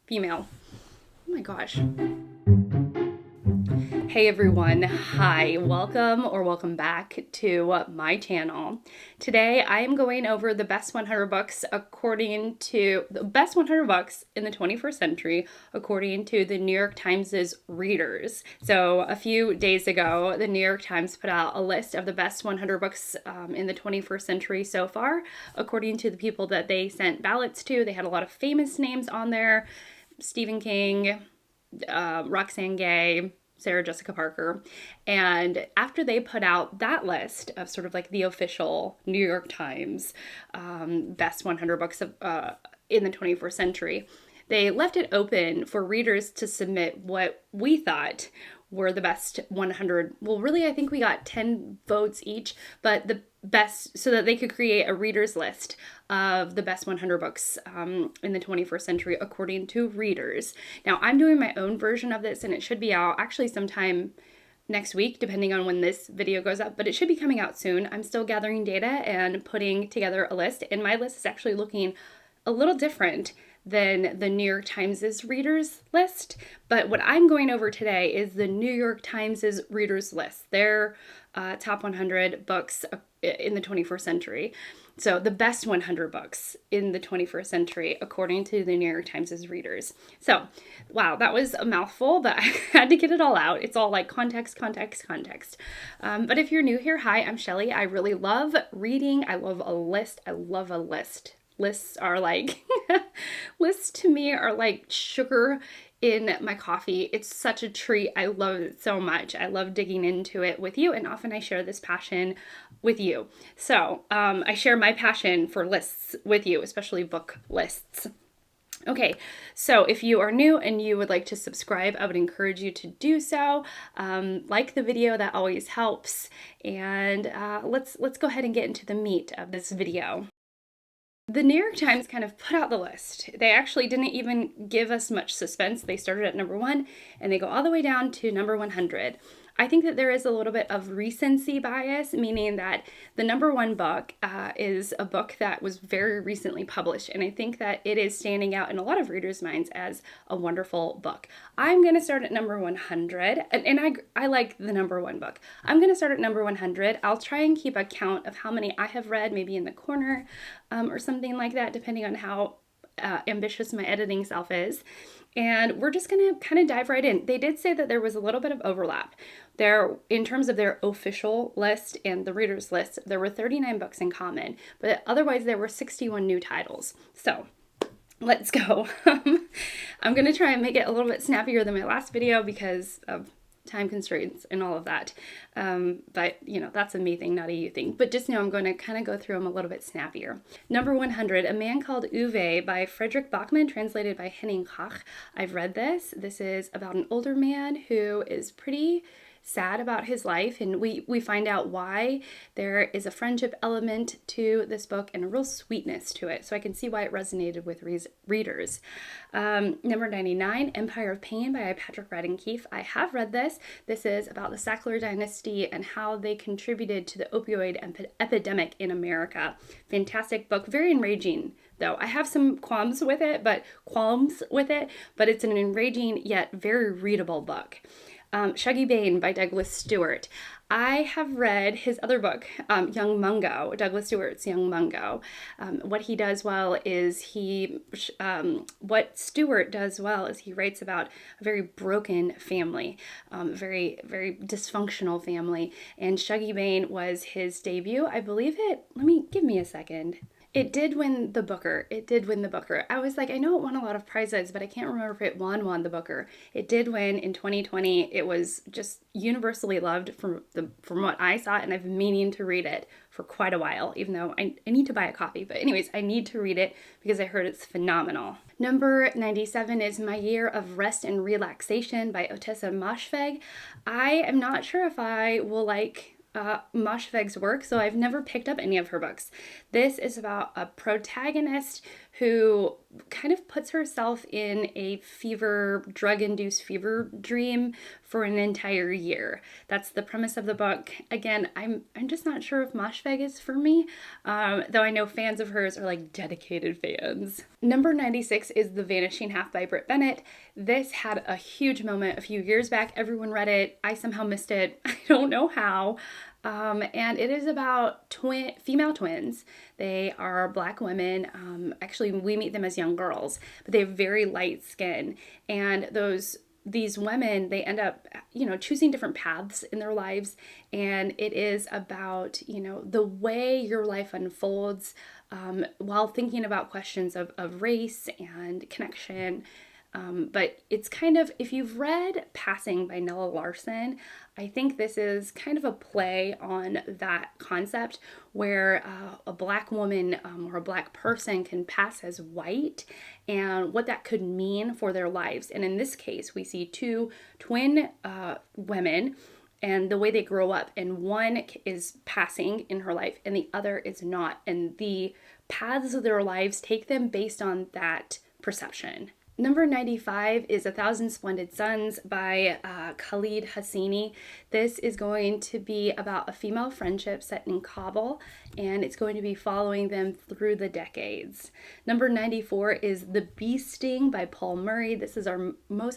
female. Oh my gosh. Hey everyone, hi, welcome back to my channel. Today I am going over the best 100 books according to the best 100 books in the 21st century according to the New York Times' readers. So a few days ago, the New York Times put out a list of the best 100 books in the 21st century so far, according to the people that they sent ballots to. They had a lot of famous names on there: Stephen King, Roxane Gay, Sarah Jessica Parker. And after they put out that list of sort of like the official New York Times best 100 books of, in the 21st century, they left it open for readers to submit what we thought were the best 100. Well, really, I think we got 10 votes each, but the best, so that they could create a reader's list of the best 100 books in the 21st century according to readers. Now, I'm doing my own version of this, and it should be out actually sometime next week, depending on when this video goes up, but it should be coming out soon. I'm still gathering data and putting together a list, and my list is actually looking a little different than the New York Times' readers list. But what I'm going over today is the New York Times' readers list, their top 100 books in the 21st century. So the best 100 books in the 21st century, according to the New York Times' readers. So, wow, that was a mouthful, but I had to get it all out. It's all like context. But if you're new here, hi, I'm Shelly. I really love reading. I love a list. Lists are like, lists to me are like sugar in my coffee. It's such a treat. I love it so much. I love digging into it with you, and often I share this passion with you. So I share my passion for lists with you, especially book lists. Okay, so if you are new and you would like to subscribe, I would encourage you to do so. Like the video, that always helps. And let's go ahead and get into the meat of this video. The New York Times kind of put out the list. They actually didn't even give us much suspense. They started at number 1 and they go all the way down to number 100. I think that there is a little bit of recency bias, meaning that the number 1 book is a book that was very recently published, and I think that it is standing out in a lot of readers' minds as a wonderful book. I'm going to start at number 100, and I like the number 1 book. I'm going to start at number 100. I'll try and keep a count of how many I have read, maybe in the corner or something like that, depending on how ambitious my editing self is. And we're just going to kind of dive right in. They did say that there was a little bit of overlap there in terms of their official list and the reader's list. There were 39 books in common, but otherwise there were 61 new titles. So let's go. I'm going to try and make it a little bit snappier than my last video because of time constraints and all of that. But you know, that's a me thing, not a you thing. But just know I'm going to kind of go through them a little bit snappier. Number 100, A Man Called Uwe by Fredrik Backman, translated by Henning Koch. I've read this. This is about an older man who is pretty sad about his life, and we find out why. There is a friendship element to this book and a real sweetness to it, so I can see why it resonated with readers. Number 99, Empire of Pain by Patrick Radden Keefe. I have read this. This is about the Sackler dynasty and how they contributed to the opioid epidemic in America. Fantastic book, very enraging though. I have some qualms with it, but it's an enraging yet very readable book. Shuggie Bain by Douglas Stewart. I have read his other book, Young Mungo, Douglas Stewart's Young Mungo. What Stewart does well is he writes about a very broken family, very, very dysfunctional family, and Shuggie Bain was his debut. I believe it, give me a second. It did win the Booker. I was like, I know it won a lot of prizes, but I can't remember if it won the Booker. It did win in 2020. It was just universally loved from what I saw, and I've been meaning to read it for quite a while, even though I need to buy a copy. But anyways, I need to read it because I heard it's phenomenal. Number 97 is My Year of Rest and Relaxation by Ottessa Moshfegh. I am not sure if I will like Moshfegh's work, so I've never picked up any of her books. This is about a protagonist who kind of puts herself in a drug-induced fever dream for an entire year. That's the premise of the book. Again, I'm just not sure if Moshfegh is for me, though I know fans of hers are like dedicated fans. Number 96 is The Vanishing Half by Brit Bennett. This had a huge moment a few years back. Everyone read it. I somehow missed it. I don't know how. And it is about female twins. They are Black women. Actually, we meet them as young girls, but they have very light skin. And these women, they end up, choosing different paths in their lives. And it is about, the way your life unfolds while thinking about questions of race and connection. But it's kind of, if you've read Passing by Nella Larson, I think this is kind of a play on that concept where a Black woman or a Black person can pass as white and what that could mean for their lives. And in this case, we see two twin women and the way they grow up, and one is passing in her life and the other is not. And the paths of their lives take them based on that perception. Number 95 is A Thousand Splendid Suns by Khalid Hosseini. This is going to be about a female friendship set in Kabul, and it's going to be following them through the decades. Number 94 is The Bee Sting by Paul Murray. This is our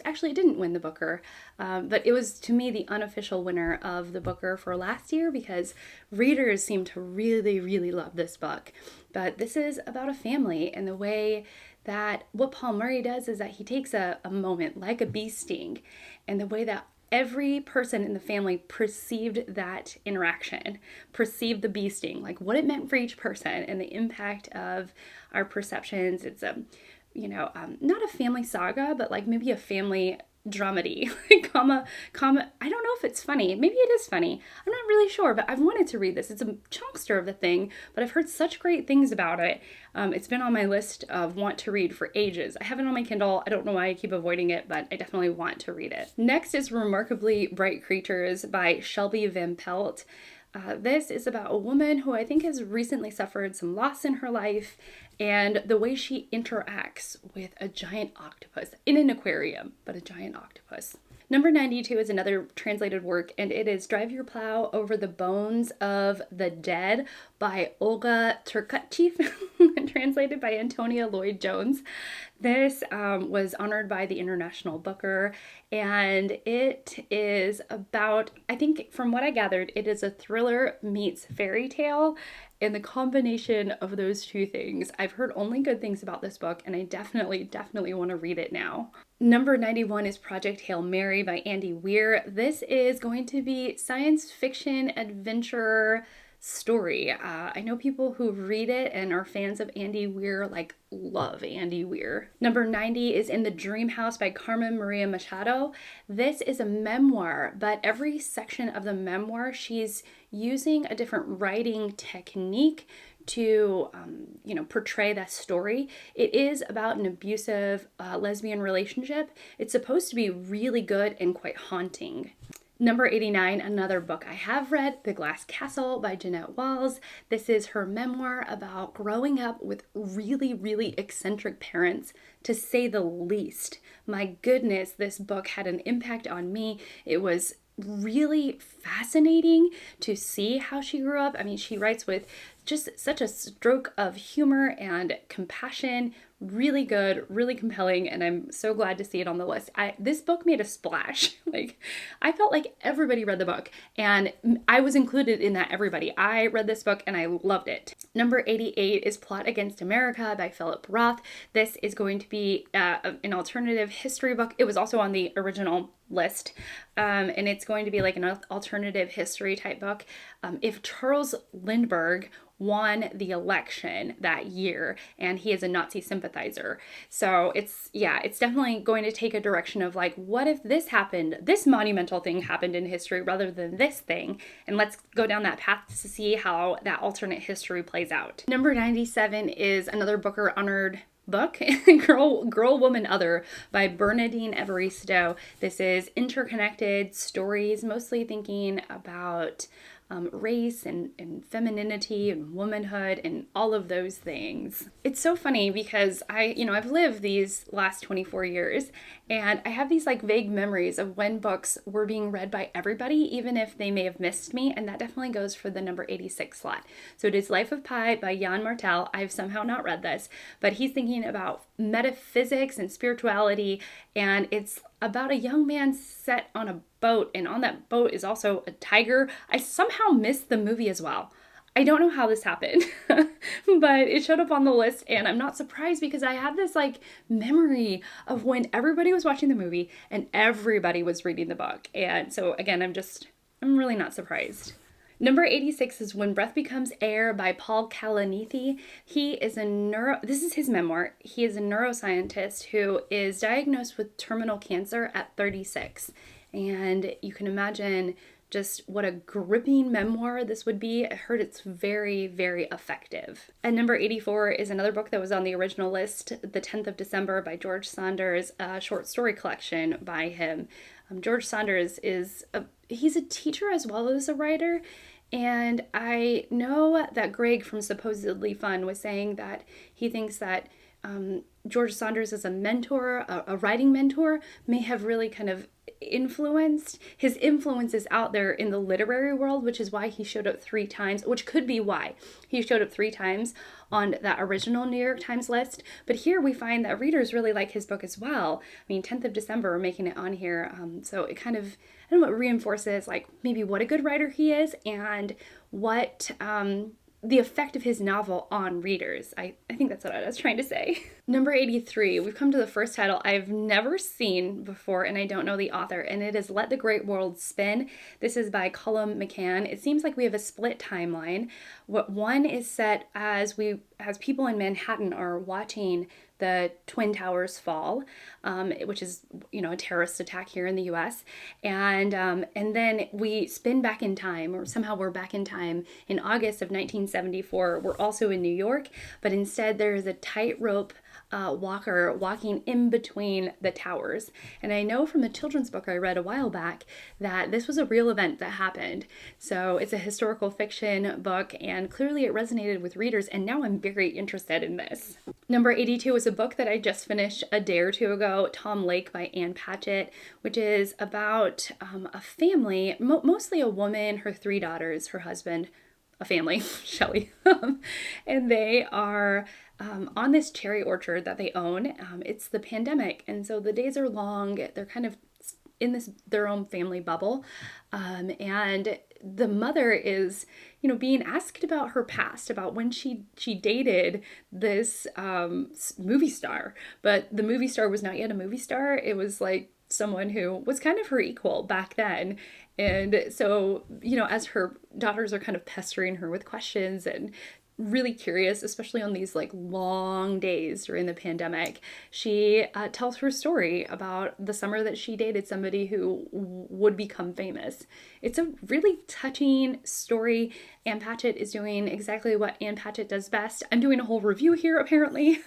actually it didn't win the Booker, but it was to me the unofficial winner of the Booker for last year because readers seem to really, really love this book. But this is about a family and the way that what Paul Murray does is that he takes a moment like a bee sting and the way that every person in the family perceived that interaction, perceived the bee sting, like what it meant for each person and the impact of our perceptions. It's not a family saga, but like maybe a family dramedy, comma. I don't know if it's funny. Maybe it is funny. I'm not really sure, but I've wanted to read this. It's a chunkster of the thing, but I've heard such great things about it. It's been on my list of want to read for ages. I have it on my Kindle. I don't know why I keep avoiding it, but I definitely want to read it. Next is Remarkably Bright Creatures by Shelby Van Pelt. This is about a woman who I think has recently suffered some loss in her life and the way she interacts with a giant octopus in an aquarium, but a giant octopus. Number 92 is another translated work, and it is Drive Your Plow Over the Bones of the Dead by Olga Turkatchev, translated by Antonia Lloyd-Jones. This was honored by the International Booker, and it is about, I think from what I gathered, it is a thriller meets fairy tale, and the combination of those two things. I've heard only good things about this book, and I definitely want to read it now. Number 91 is Project Hail Mary by Andy Weir. This is going to be science fiction adventure story. I know people who read it and are fans of Andy Weir, love Andy Weir. Number 90 is In the Dream House by Carmen Maria Machado. This is a memoir, but every section of the memoir, she's using a different writing technique to, portray that story. It is about an abusive lesbian relationship. It's supposed to be really good and quite haunting. Number 89, another book I have read, The Glass Castle by Jeanette Walls. This is her memoir about growing up with really, really eccentric parents, to say the least. My goodness, this book had an impact on me. It was really fascinating to see how she grew up. I mean, she writes with just such a stroke of humor and compassion. Really good, really compelling, and I'm so glad to see it on the list. This book made a splash. I felt like everybody read the book, and I was included in that everybody. I read this book and I loved it. Number 88 is Plot Against America by Philip Roth. This is going to be an alternative history book. It was also on the original list, and it's going to be like an alternative history type book. If Charles Lindbergh won the election that year, and he is a Nazi sympathizer. So it's definitely going to take a direction of what if this happened, this monumental thing happened in history rather than this thing, and let's go down that path to see how that alternate history plays out. Number 97 is another Booker honored book, Girl, Woman, Other by Bernadine Evaristo. This is interconnected stories, mostly thinking about race and femininity and womanhood and all of those things. It's so funny because I've lived these last 24 years and I have these like vague memories of when books were being read by everybody, even if they may have missed me. And that definitely goes for the number 86 slot. So it is Life of Pi by Jan Martel. I've somehow not read this, but he's thinking about metaphysics and spirituality. And it's about a young man set on a boat, and on that boat is also a tiger. I somehow missed the movie as well. I don't know how this happened, but it showed up on the list, and I'm not surprised because I have this like memory of when everybody was watching the movie and everybody was reading the book. And so again, I'm really not surprised. Number 86 is When Breath Becomes Air by Paul Kalanithi. This is his memoir. He is a neuroscientist who is diagnosed with terminal cancer at 36. And you can imagine just what a gripping memoir this would be. I heard it's very, very effective. And number 84 is another book that was on the original list, The 10th of December by George Saunders, a short story collection by him. George Saunders he's a teacher as well as a writer. And I know that Greg from Supposedly Fun was saying that he thinks that George Saunders as a mentor, a writing mentor, may have really kind of his influences out there in the literary world, which is why he showed up 3 times, which could be why he showed up 3 times on that original New York Times list. But here we find that readers really like his book as well. I mean, 10th of December, we're making it on here. So it kind of, I don't know, it reinforces like maybe what a good writer he is and what the effect of his novel on readers. I think that's what I was trying to say. Number 83, we've come to the first title I've never seen before and I don't know the author, and it is Let the Great World Spin. This is by Colum McCann. It seems like we have a split timeline. One is set as people in Manhattan are watching the Twin Towers fall, which is, a terrorist attack here in the U.S. And then we spin back in time, or somehow we're back in time in August of 1974. We're also in New York, but instead there is a tightrope walker walking in between the towers. And I know from the children's book I read a while back that this was a real event that happened. So it's a historical fiction book, and clearly it resonated with readers, and now I'm very interested in this. Number 82 is a book that I just finished a day or two ago, Tom Lake by Ann Patchett, which is about a family, mostly a woman, her 3 daughters, her husband, a family, Shelley, and they are on this cherry orchard that they own. It's the pandemic, and so the days are long. They're kind of in their own family bubble, and the mother is, being asked about her past, about when she dated this movie star, but the movie star was not yet a movie star. It was like someone who was kind of her equal back then. And so, as her daughters are kind of pestering her with questions and really curious, especially on these like long days during the pandemic, she tells her story about the summer that she dated somebody who would become famous. It's a really touching story. Ann Patchett is doing exactly what Ann Patchett does best. I'm doing a whole review here, apparently,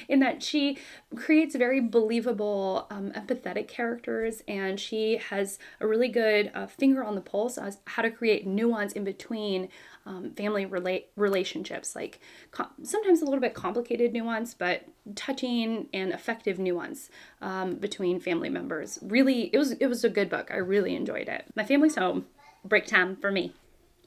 in that she creates very believable, empathetic characters, and she has a really good finger on the pulse as how to create nuance in between family relationships, like sometimes a little bit complicated nuance, but touching and effective nuance between family members. Really, it was a good book. I really enjoyed it. My family's home. Break time for me.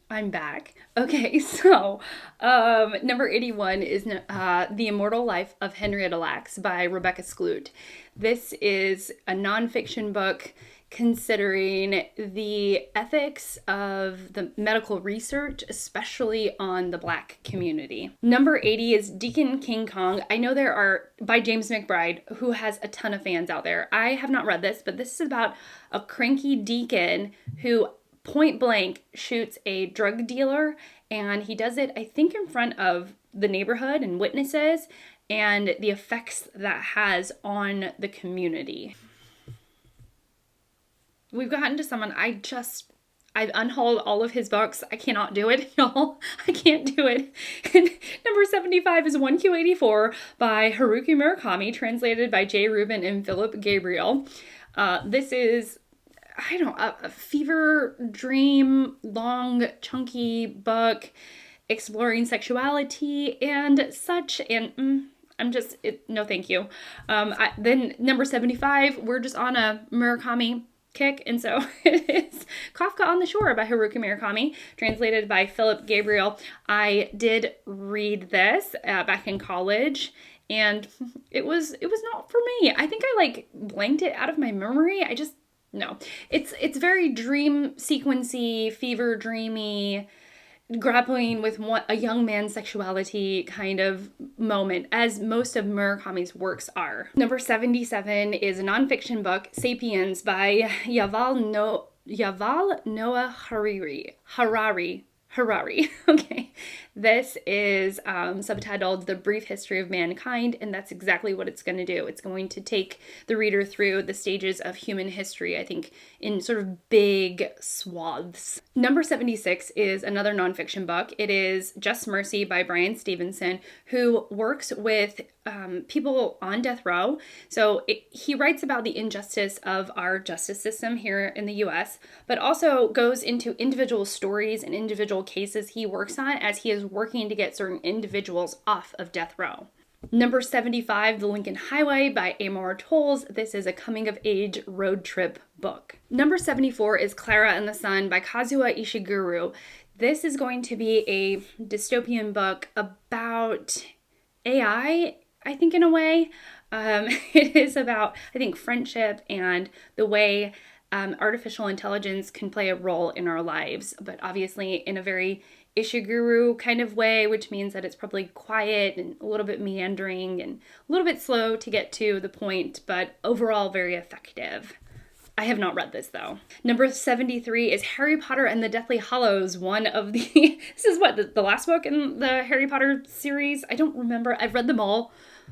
I'm back. Okay, so number 81 is The Immortal Life of Henrietta Lacks by Rebecca Skloot. This is a nonfiction book considering the ethics of the medical research, especially on the Black community. Number 80 is Deacon King Kong. I know there are, by James McBride, who has a ton of fans out there. I have not read this, but this is about a cranky deacon who point blank shoots a drug dealer, and he does it, I think, in front of the neighborhood and witnesses, and the effects that has on the community. We've gotten to someone I've unhauled all of his books. I cannot do it, y'all. I can't do it. And number 75 is 1Q84 by Haruki Murakami, translated by Jay Rubin and Philip Gabriel. This is, I don't know, a fever dream, long, chunky book exploring sexuality and such. And no, thank you. Then number 75, we're just on a Murakami kick, and so it is Kafka on the Shore by Haruki Murakami, translated by Philip Gabriel. I did read this back in college, and it was not for me. I think I like blanked it out of my memory. No. It's very dream sequency, fever dreamy, grappling with a young man's sexuality kind of moment, as most of Murakami's works are. Number 77 is a nonfiction book, Sapiens, by Yuval Noah Harari. Okay. This is subtitled The Brief History of Mankind, and that's exactly what it's going to do. It's going to take the reader through the stages of human history, I think, in sort of big swaths. Number 76 is another nonfiction book. It is Just Mercy by Brian Stevenson, who works with people on death row. So he writes about the injustice of our justice system here in the US, but also goes into individual stories and individual cases he works on as he is working to get certain individuals off of death row. Number 75, The Lincoln Highway by Amor Towles. This is a coming-of-age road trip book. Number 74 is Clara and the Sun by Kazuo Ishiguro. This is going to be a dystopian book about AI, I think, in a way. It is about, I think, friendship and the way artificial intelligence can play a role in our lives, but obviously in a very Ishiguro kind of way, which means that it's probably quiet and a little bit meandering and a little bit slow to get to the point, but overall very effective. I have not read this though. Number 73 is Harry Potter and the Deathly Hallows, one of the, this is what, the last book in the Harry Potter series? I don't remember. I've read them all,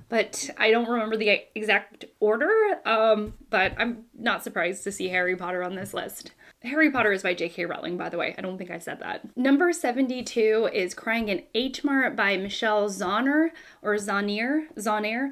but I don't remember the exact order, but I'm not surprised to see Harry Potter on this list. Harry Potter is by J.K. Rowling, by the way. I don't think I said that. Number 72 is Crying in H Mart by Michelle Zauner, or Zauner.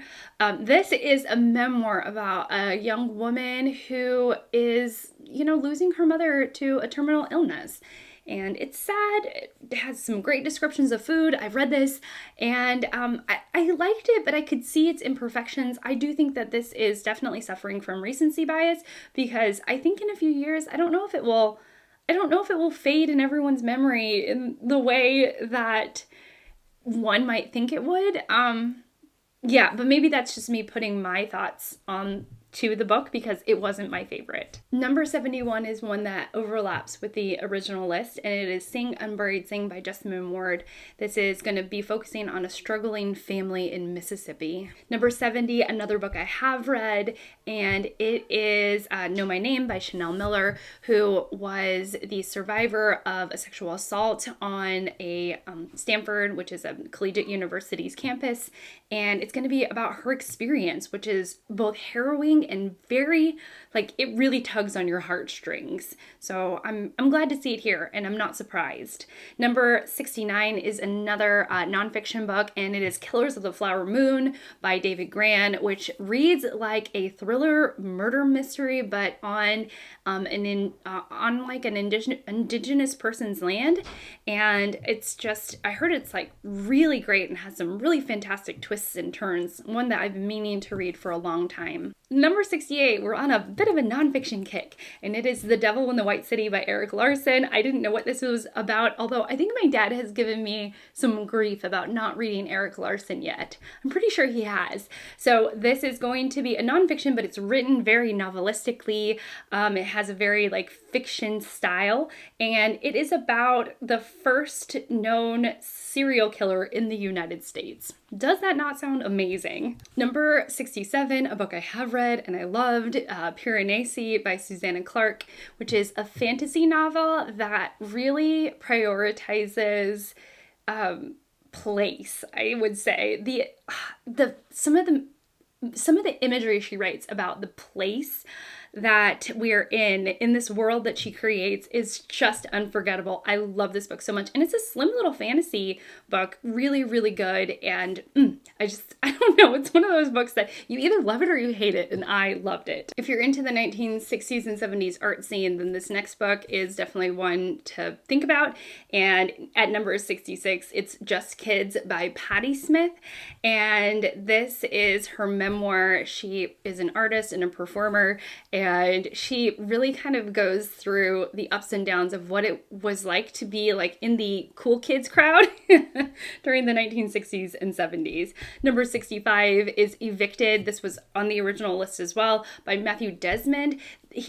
This is a memoir about a young woman who is, losing her mother to a terminal illness. And it's sad. It has some great descriptions of food. I've read this, and I liked it, but I could see its imperfections. I do think that this is definitely suffering from recency bias, because I think in a few years, I don't know if it will fade in everyone's memory in the way that one might think it would. Yeah, but maybe that's just me putting my thoughts on to the book because it wasn't my favorite. Number 71 is one that overlaps with the original list, and it is Sing Unburied Sing by Jessamine Ward. This is going to be focusing on a struggling family in Mississippi. Number 70, another book I have read, and it is Know My Name by Chanel Miller, who was the survivor of a sexual assault on a Stanford, which is a collegiate university's campus, and it's going to be about her experience, which is both harrowing and very, it really tugs on your heartstrings. So I'm glad to see it here, and I'm not surprised. Number 69 is another nonfiction book, and it is Killers of the Flower Moon by David Grann, which reads like a thriller murder mystery, but on an indigenous person's land. And it's just, I heard it's really great and has some really fantastic twists and turns. One that I've been meaning to read for a long time. Number 68, we're on a bit of a nonfiction kick, and it is The Devil in the White City by Erik Larson. I didn't know what this was about, although I think my dad has given me some grief about not reading Erik Larson yet. I'm pretty sure he has. So this is going to be a nonfiction, but it's written very novelistically. It has a very fiction style, and it is about the first known serial killer in the United States. Does that not sound amazing? Number 67, a book I have read and I loved, Piranesi by Susanna Clarke, which is a fantasy novel that really prioritizes place, I would say. Some of the imagery she writes about the place that we're in this world that she creates is just unforgettable. I love this book so much. And it's a slim little fantasy book, really, really good. And I don't know, it's one of those books that you either love it or you hate it. And I loved it. If you're into the 1960s and 70s art scene, then this next book is definitely one to think about. And at number 66, it's Just Kids by Patti Smith. And this is her memoir. She is an artist and a performer, and she really kind of goes through the ups and downs of what it was like to be like in the cool kids crowd during the 1960s and 70s. Number 65 is Evicted. This was on the original list as well, by Matthew Desmond.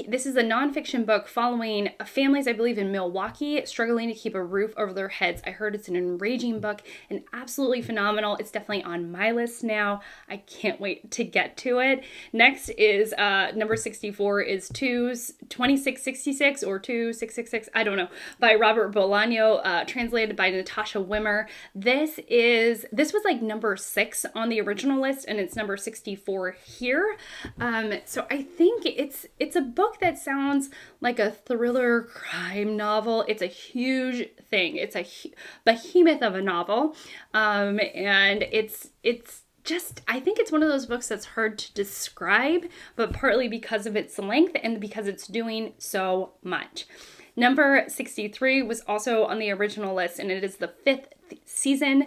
This is a nonfiction book following families, I believe, in Milwaukee struggling to keep a roof over their heads. I heard it's an enraging book and absolutely phenomenal. It's definitely on my list now. I can't wait to get to it. Next is number 64 is 2666 or 2666, I don't know, by Robert Bolano, translated by Natasha Wimmer. This was like number 6 on the original list, and it's number 64 here. So I think it's a book that sounds like a thriller crime novel. It's a huge thing. It's a behemoth of a novel. And it's just, I think it's one of those books that's hard to describe, but partly because of its length and because it's doing so much. Number 63 was also on the original list, and it is the fifth season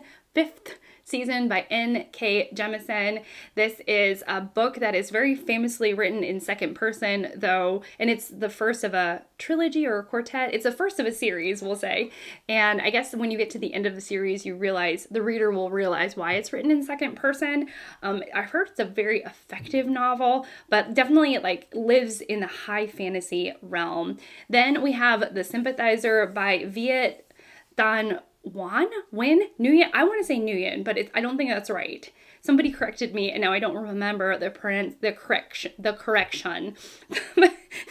by N.K. Jemisin. This is a book that is very famously written in second person, though, and it's the first of a trilogy or a quartet. It's the first of a series, we'll say. And I guess when you get to the end of the series, the reader will realize why it's written in second person. I've heard it's a very effective novel, but definitely it like lives in the high fantasy realm. Then we have The Sympathizer by Viet Thanh Nguyen. I want to say Nguyen, but I don't think that's right. Somebody corrected me, and now I don't remember the correction.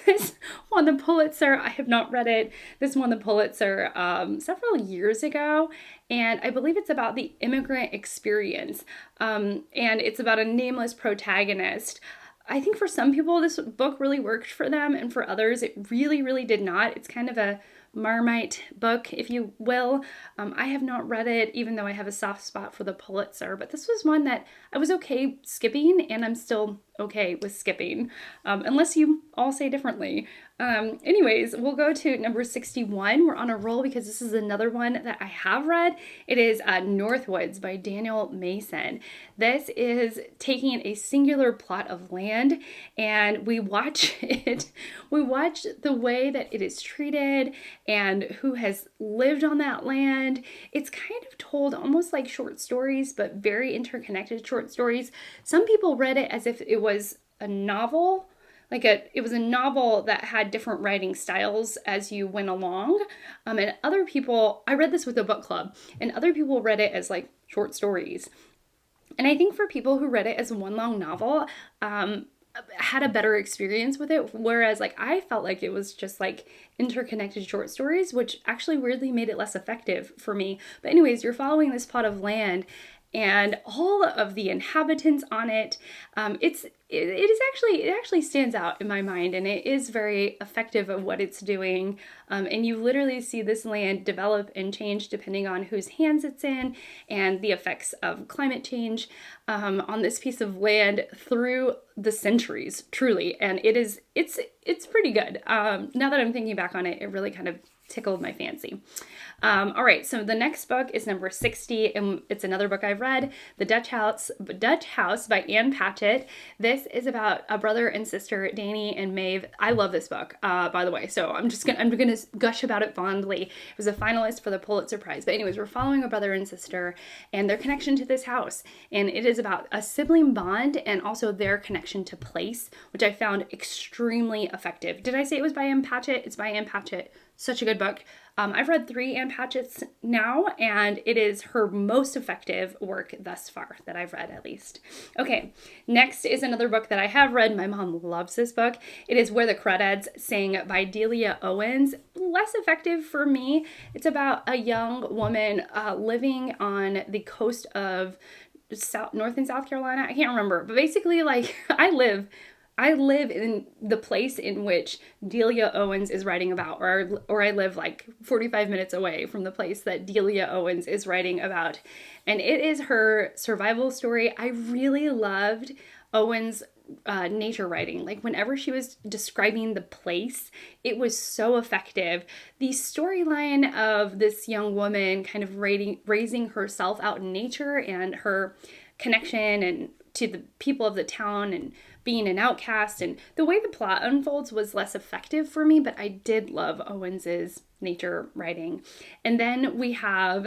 This won the Pulitzer. I have not read it. This won the Pulitzer several years ago, and I believe it's about the immigrant experience, and it's about a nameless protagonist. I think for some people this book really worked for them, and for others it really, really did not. It's kind of a Marmite book, if you will. I have not read it, even though I have a soft spot for the Pulitzer, but this was one that I was okay skipping, and I'm still okay with skipping, unless you all say differently. Anyways, we'll go to number 61. We're on a roll because this is another one that I have read. It is Northwoods by Daniel Mason. This is taking a singular plot of land, and we watch it. We watch the way that it is treated and who has lived on that land. It's kind of told almost like short stories, but very interconnected short stories. Some people read it as if it was a novel. It was a novel that had different writing styles as you went along. And other people, I read this with a book club, and other people read it as like short stories. And I think for people who read it as one long novel, had a better experience with it. Whereas like I felt like it was just like interconnected short stories, which actually weirdly made it less effective for me. But anyways, you're following this plot of land and all of the inhabitants on it. It actually stands out in my mind, and it is very effective of what it's doing. And you literally see this land develop and change depending on whose hands it's in, and the effects of climate change on this piece of land through the centuries, truly. And it's pretty good. Now that I'm thinking back on it, it really kind of tickled my fancy. All right, so the next book is number 60, and it's another book I've read, The Dutch House by Anne Patchett. This is about a brother and sister, Danny and Maeve. I love this book, by the way, so I'm gonna gush about it fondly. It was a finalist for the Pulitzer Prize. But anyways, we're following a brother and sister and their connection to this house, and it is about a sibling bond and also their connection to place, which I found extremely effective. Did I say it was by Anne Patchett? It's by Anne Patchett. Such a good book. I've read 3 Anne Patchett's now, and it is her most effective work thus far that I've read, at least. Okay, next is another book that I have read. My mom loves this book. It is Where the Crawdads Sing by Delia Owens. Less effective for me. It's about a young woman living on the coast of North and South Carolina. I can't remember, but basically, like, I live I live in the place in which Delia Owens is writing about, or I live like 45 minutes away from the place that Delia Owens is writing about. And it is her survival story. I really loved Owens' nature writing. Like whenever she was describing the place, it was so effective. The storyline of this young woman kind of raising herself out in nature and her connection and to the people of the town and being an outcast, and the way the plot unfolds was less effective for me, but I did love Owens's nature writing. And then we have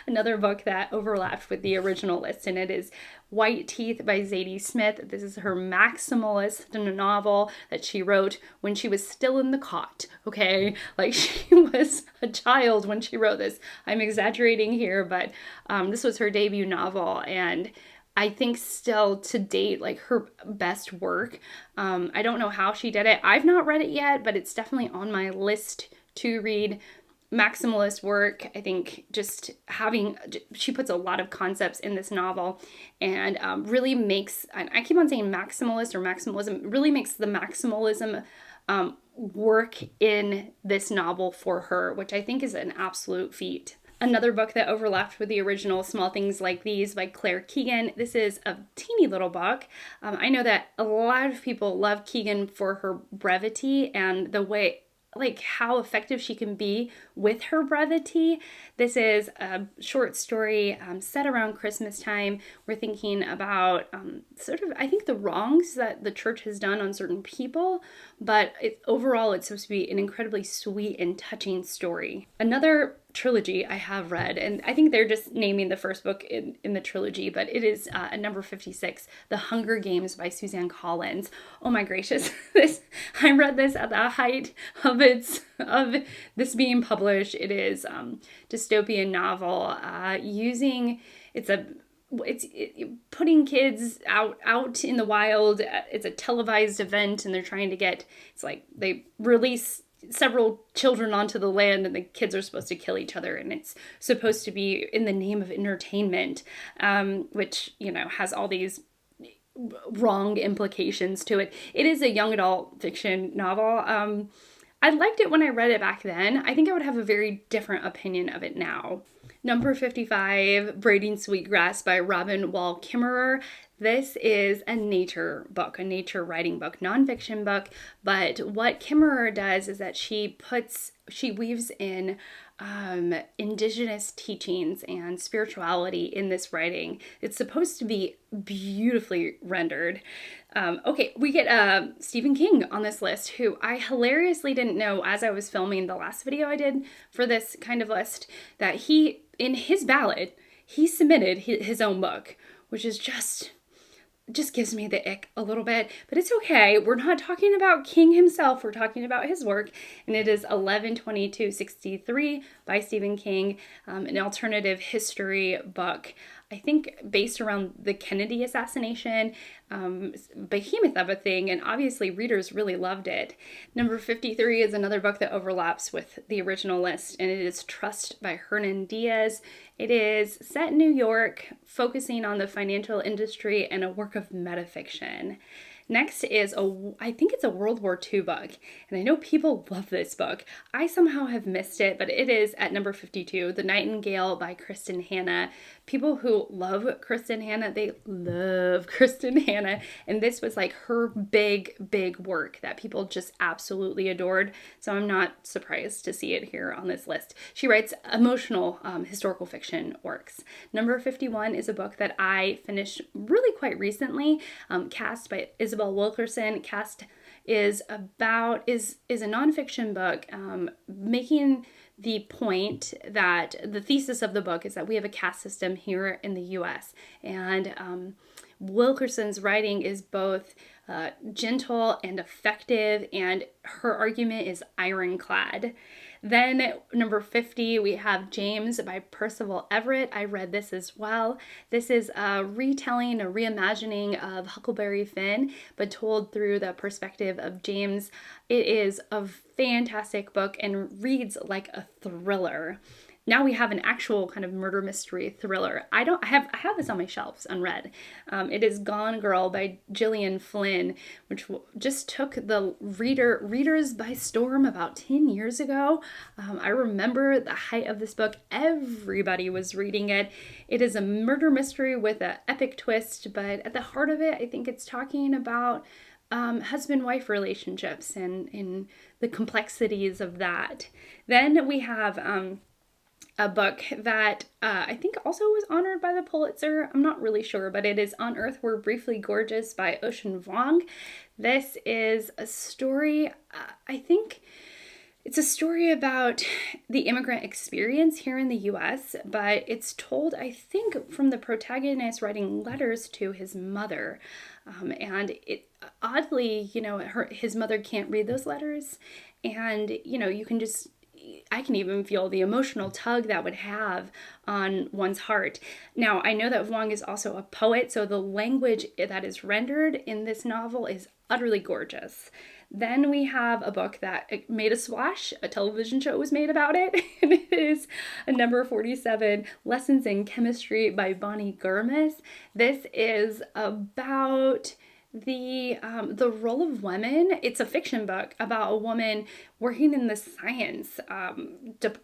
another book that overlapped with the original list, and it is White Teeth by Zadie Smith. This is her maximalist novel that she wrote when she was still in the cot, okay? Like she was a child when she wrote this. I'm exaggerating here, but this was her debut novel, and I think still to date, like her best work. I don't know how she did it. I've not read it yet, but it's definitely on my list to read. Maximalist work. I think just she puts a lot of concepts in this novel and really makes, and I keep on saying maximalist or maximalism, really makes the maximalism work in this novel for her, which I think is an absolute feat. Another book that overlapped with the original, Small Things Like These by Claire Keegan. This is a teeny little book. I know that a lot of people love Keegan for her brevity and the way, like how effective she can be with her brevity. This is a short story set around Christmas time. We're thinking about sort of, I think, the wrongs that the church has done on certain people, but overall it's supposed to be an incredibly sweet and touching story. Another trilogy I have read, and I think they're just naming the first book in the trilogy, but it is number 56, The Hunger Games by Suzanne Collins. Oh my gracious, I read this at the height of this being published. It is dystopian novel it's putting kids out in the wild. It's a televised event, and they're trying to it's like they release several children onto the land, and the kids are supposed to kill each other, and it's supposed to be in the name of entertainment, which, you know, has all these wrong implications to it. It is a young adult fiction novel. I liked it when I read it back then. I think I would have a very different opinion of it now. Number 55, Braiding Sweetgrass by Robin Wall Kimmerer. This is a nature book, a nature writing book, nonfiction book, but what Kimmerer does is that she weaves in indigenous teachings and spirituality in this writing. It's supposed to be beautifully rendered. Okay, we get Stephen King on this list, who I hilariously didn't know as I was filming the last video I did for this kind of list, that in his ballot, he submitted his own book, which is just gives me the ick a little bit, but it's okay. We're not talking about King himself. We're talking about his work, and it is 11/22/63 by Stephen King, an alternative history book, I think based around the Kennedy assassination, behemoth of a thing, and obviously readers really loved it. Number 53 is another book that overlaps with the original list, and it is Trust by Hernan Diaz. It is set in New York, focusing on the financial industry and a work of metafiction. Next is I think it's a World War II book, and I know people love this book. I somehow have missed it, but it is at number 52, The Nightingale by Kristen Hanna. People who love Kristen Hanna, they love Kristen Hanna, and this was like her big work that people just absolutely adored, so I'm not surprised to see it here on this list. She writes emotional historical fiction works. Number 51 is a book that I finished really quite recently, Cast by Isabel Wilkerson. Cast is a nonfiction book, making the point that the thesis of the book is that we have a caste system here in the U.S. and Wilkerson's writing is both gentle and effective, and her argument is ironclad. Then number 50, we have James by Percival Everett. I read this as well. This is a retelling, a reimagining of Huckleberry Finn, but told through the perspective of James. It is a fantastic book and reads like a thriller. now we have an actual kind of murder mystery thriller. I have this on my shelves unread. It is Gone Girl by Gillian Flynn, which just took the readers by storm about 10 years ago. I remember the height of this book. Everybody was reading it. It is a murder mystery with an epic twist, but at the heart of it, I think it's talking about husband-wife relationships and the complexities of that. Then we have a book that I think also was honored by the Pulitzer. I'm not really sure, but it is On Earth We're Briefly Gorgeous by Ocean Vuong. This is a story, I think it's a story about the immigrant experience here in the U.S., but it's told, I think, from the protagonist writing letters to his mother. And it oddly, his mother can't read those letters. And, you can just, I can even feel the emotional tug that would have on one's heart. Now, I know that Vuong is also a poet, so the language that is rendered in this novel is utterly gorgeous. Then we have a book that made a splash. A television show was made about it. And it is number 47, Lessons in Chemistry by Bonnie Gurmis. This is about the role of women. It's a fiction book about a woman working in the science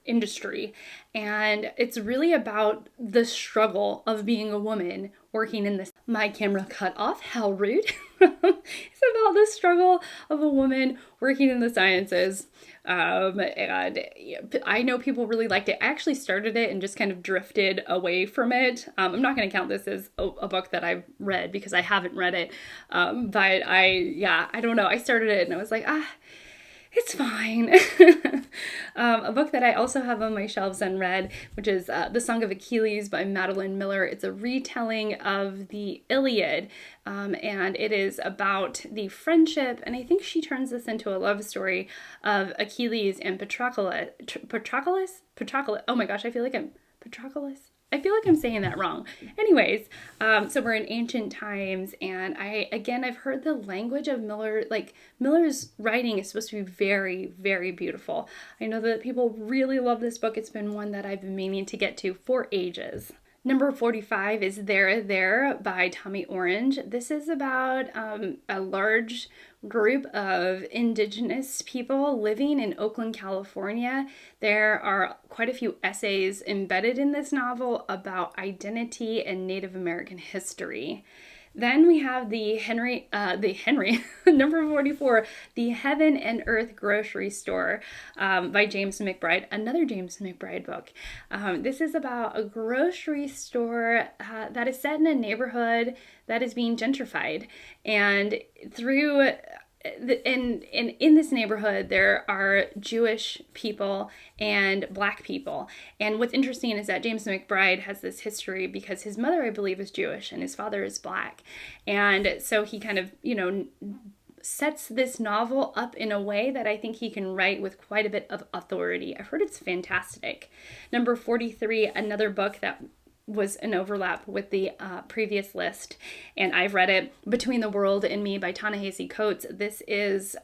industry. And it's really about the struggle of being a woman working in this. My camera cut off. How rude. It's about the struggle of a woman working in the sciences. And I know people really liked it. I actually started it and just kind of drifted away from it. I'm not going to count this as a book that I've read because I haven't read it. But I don't know. I started it and I was like, it's fine. A book that I also have on my shelves unread, which is The Song of Achilles by Madeline Miller. It's a retelling of the Iliad, and it is about the friendship, and I think she turns this into a love story of Achilles and Patroclus. Oh my gosh, I feel like I'm saying that wrong. Anyways, so we're in ancient times, and I've heard the language of Miller, like Miller's writing is supposed to be very, very beautiful. I know that people really love this book. It's been one that I've been meaning to get to for ages. Number 45 is There by Tommy Orange. This is about a large group of indigenous people living in Oakland, California. There are quite a few essays embedded in this novel about identity and Native American history. Then we have the Henry, number 44, The Heaven and Earth Grocery Store by James McBride, another James McBride book. This is about a grocery store that is set in a neighborhood that is being gentrified. And in this neighborhood, there are Jewish people and Black people. And what's interesting is that James McBride has this history because his mother, I believe, is Jewish and his father is Black. And so he kind of, sets this novel up in a way that I think he can write with quite a bit of authority. I've heard it's fantastic. Number 43, another book that was an overlap with the previous list, and I've read it, Between the World and Me by Ta-Nehisi Coates. This is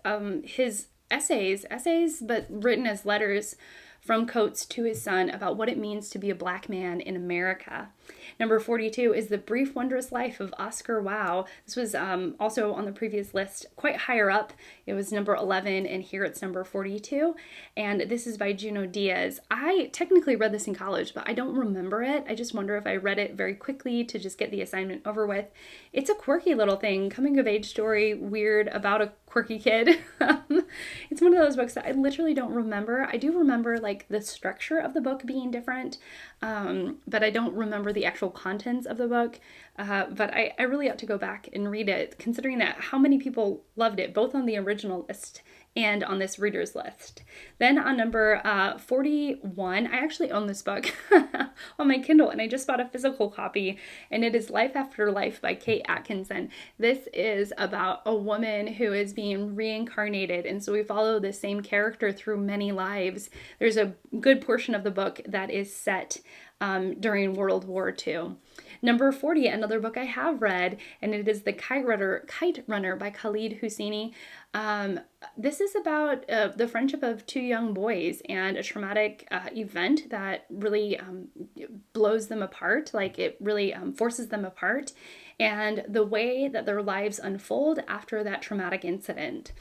his essays, but written as letters from Coates to his son about what it means to be a Black man in America. Number 42 is The Brief Wondrous Life of Oscar Wilde. This was also on the previous list, quite higher up. It was number 11, and here it's number 42. And this is by Junot Diaz. I technically read this in college, but I don't remember it. I just wonder if I read it very quickly to just get the assignment over with. It's a quirky little thing, coming of age story, weird, about a quirky kid. It's one of those books that I literally don't remember. I do remember like the structure of the book being different, but I don't remember the actual contents of the book. But I really ought to go back and read it, considering that how many people loved it, both on the original list and on this reader's list. Then on number 41, I actually own this book on my Kindle, and I just bought a physical copy, and it is Life After Life by Kate Atkinson. This is about a woman who is being reincarnated, and so we follow the same character through many lives. There's a good portion of the book that is set during World War II. Number 40, another book I have read, and it is The Kite Runner by Khaled Hosseini. This is about the friendship of two young boys and a traumatic event that really blows them apart, like it really forces them apart, and the way that their lives unfold after that traumatic incident.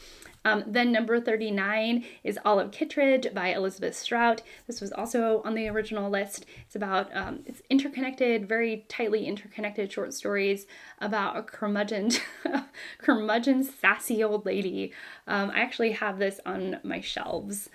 Then number 39 is Olive Kittredge by Elizabeth Strout. This was also on the original list. It's about, it's interconnected, very tightly interconnected short stories about a curmudgeon sassy old lady. I actually have this on my shelves.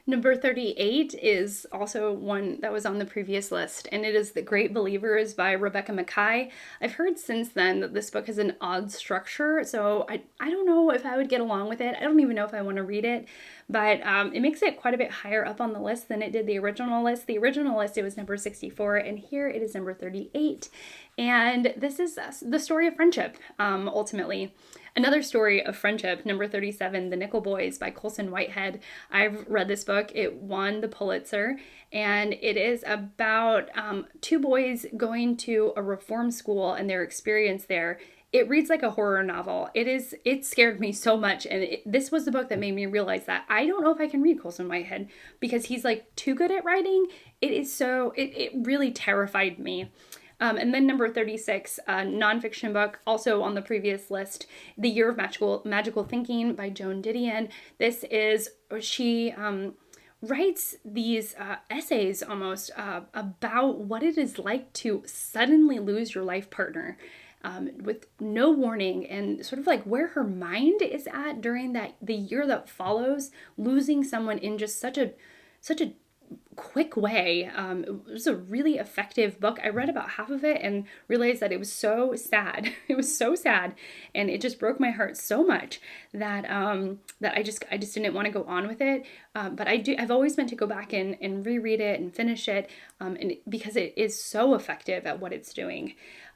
Number 38 is also one that was on the previous list, and it is The Great Believers by Rebecca Makkai. I've heard since then that this book has an odd structure, so I don't know if I would get along with it. I don't even know if I want to read it, but it makes it quite a bit higher up on the list than it did the original list. The original list, it was number 64, and here it is number 38. And this is the story of friendship, ultimately. Another story of friendship, number 37, The Nickel Boys by Colson Whitehead. I've read this book. It won the Pulitzer, and it is about two boys going to a reform school and their experience there. It reads like a horror novel. It scared me so much, and this was the book that made me realize that I don't know if I can read Colson Whitehead because he's like too good at writing. It really terrified me. And then number 36, a nonfiction book, also on the previous list, The Year of Magical Thinking by Joan Didion. This is, she writes these essays almost about what it is like to suddenly lose your life partner with no warning, and sort of like where her mind is at during the year that follows losing someone in just such a quick way. It was a really effective book. I read about half of it and realized that it was so sad. It was so sad, and it just broke my heart so much that that I just didn't want to go on with it. But I've always meant to go back and reread it and finish it, and because it is so effective at what it's doing.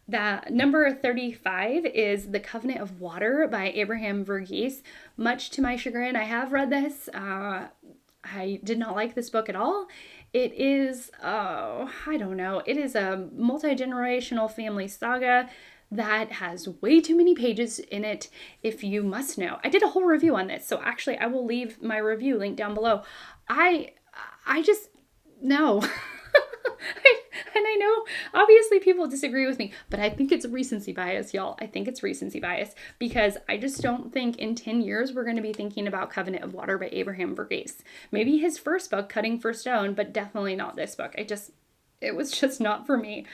The number 35 is The Covenant of Water by Abraham Verghese. Much to my chagrin, I have read this. I did not like this book at all. It is, I don't know, it is a multi-generational family saga that has way too many pages in it, if you must know. I did a whole review on this, so actually I will leave my review linked down below. I just, no. And I know, obviously people disagree with me, but I think it's recency bias, y'all. I think it's recency bias because I just don't think in 10 years we're going to be thinking about Covenant of Water by Abraham Verghese. Maybe his first book, Cutting for Stone, but definitely not this book. It was just not for me.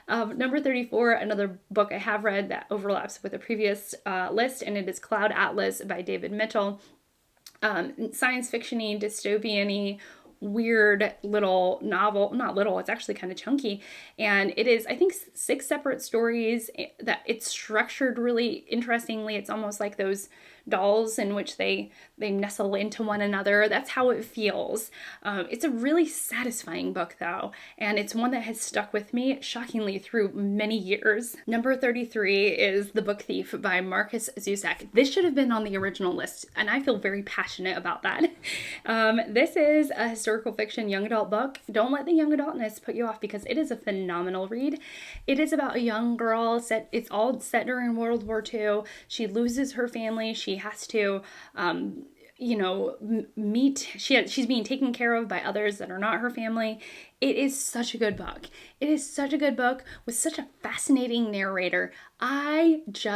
Number 34, another book I have read that overlaps with the previous list, and it is Cloud Atlas by David Mitchell. Science fiction-y, dystopian-y, weird little novel. Not little, it's actually kind of chunky, and it is, I think, 6 separate stories that it's structured really interestingly. It's almost like those dolls in which they nestle into one another. That's how it feels. It's a really satisfying book though, and it's one that has stuck with me shockingly through many years. Number 33 is The Book Thief by Marcus Zusak. This should have been on the original list, and I feel very passionate about that. This is a historical fiction young adult book. Don't let the young adultness put you off because it is a phenomenal read. It is about a young girl it's all set during World War II. She loses her family. She has to she's being taken care of by others that are not her family. It is such a good book. It is such a good book with such a fascinating narrator. It's